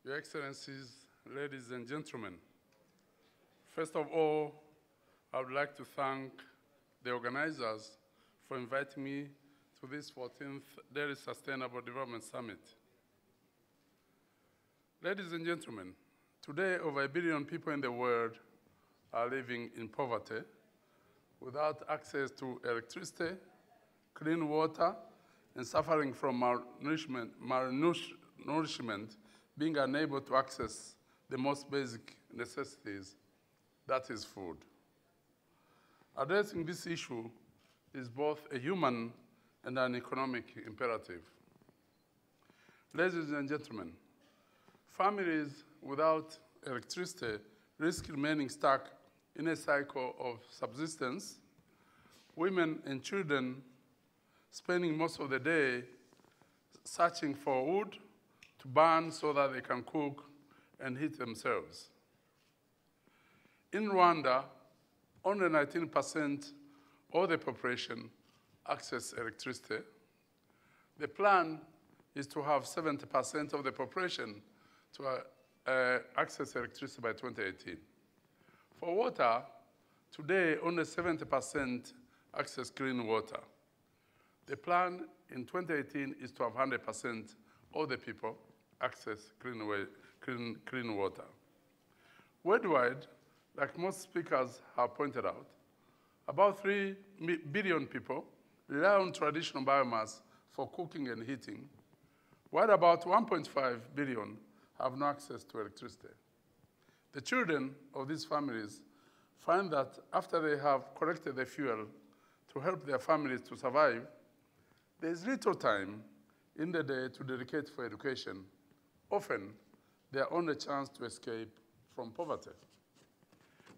Your Excellencies, ladies and gentlemen, first of all, I would like to thank the organizers for inviting me to this 14th DSDS Sustainable Development Summit. Ladies and gentlemen, today over 1 billion people in the world are living in poverty without access to electricity, clean water, and suffering from malnourishment, being unable to access the most basic necessities, that is food. Addressing this issue is both a human and an economic imperative. Ladies and gentlemen, families without electricity risk remaining stuck in a cycle of subsistence, women and children spending most of the day searching for wood to burn so that they can cook and heat themselves. In Rwanda, only 19% of the population access electricity. The plan is to have 70% of the population to access electricity by 2018. For water, today only 70% access clean water. The plan in 2018 is to have 100% of the people access clean water. Worldwide, like most speakers have pointed out, about 3 billion people rely on traditional biomass for cooking and heating, while about 1.5 billion have no access to electricity. The children of these families find that after they have collected the fuel to help their families to survive, there is little time in the day to dedicate for education, often their only chance to escape from poverty.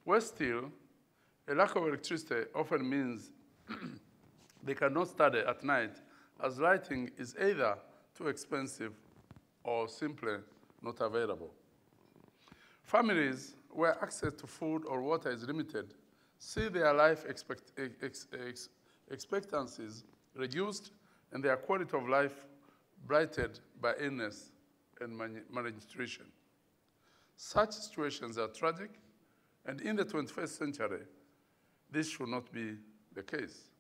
Worse still, a lack of electricity often means they cannot study at night, as lighting is either too expensive or simply not available. Families where access to food or water is limited see their life expectancies reduced and their quality of life blighted by illness and malnutrition. Such situations are tragic, and in the 21st century, this should not be the case.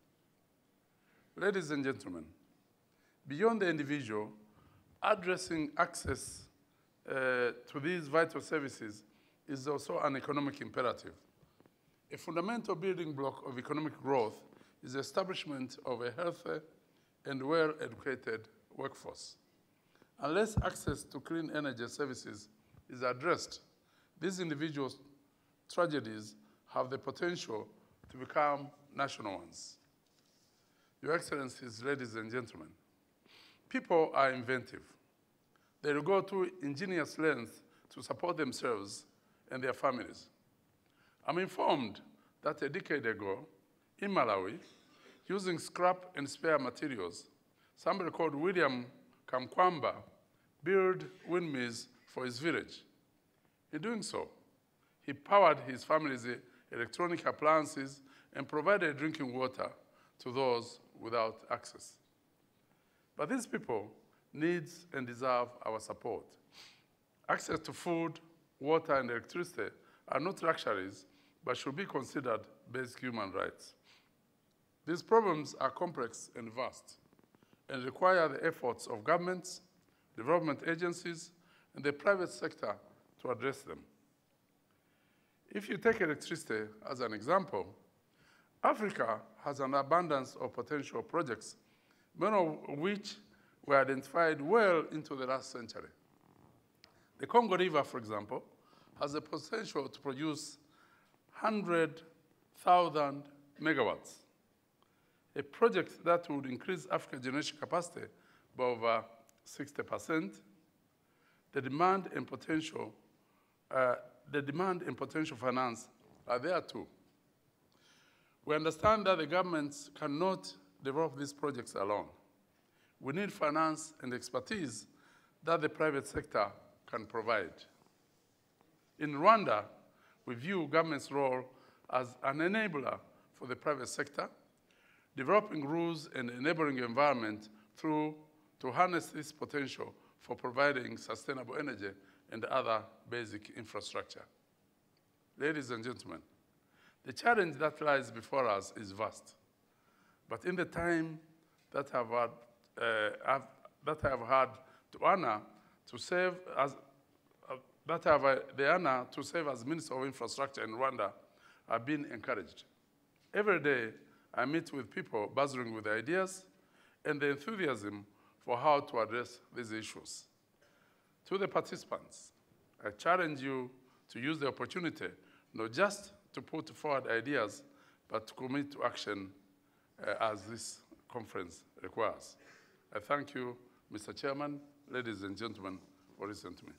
Ladies and gentlemen, beyond the individual, addressing access to these vital services is also an economic imperative. A fundamental building block of economic growth is the establishment of a healthy and well-educated workforce. Unless access to clean energy services is addressed, these individual tragedies have the potential to become national ones. Your Excellencies, ladies and gentlemen, people are inventive. They will go to ingenious lengths to support themselves and their families. I'm informed that a decade ago, in Malawi, using scrap and spare materials, somebody called William Kamkwamba built windmills for his village. In doing so, he powered his family's electronic appliances and provided drinking water to those without access. But these people need and deserve our support. Access to food, water, and electricity are not luxuries, but should be considered basic human rights. These problems are complex and vast, and require the efforts of governments, development agencies, and the private sector to address them. If you take electricity as an example, Africa has an abundance of potential projects, many of which were identified well into the last century. The Congo River, for example, has the potential to produce 100,000 megawatts, a project that would increase Africa's generation capacity by over 60%. The demand and potential finance are there too. We understand that the governments cannot develop these projects alone. We need finance and expertise that the private sector can provide. In Rwanda, we view government's role as an enabler for the private sector, developing rules and enabling environment to harness this potential for providing sustainable energy and other basic infrastructure. Ladies and gentlemen, the challenge that lies before us is vast. But in the time that I have had the honor to serve as Minister of Infrastructure in Rwanda, I've been encouraged. Every day, I meet with people buzzing with ideas and the enthusiasm for how to address these issues. To the participants, I challenge you to use the opportunity not just to put forward ideas, but to commit to action as this conference requires. I thank you, Mr. Chairman, ladies and gentlemen, for listening to me.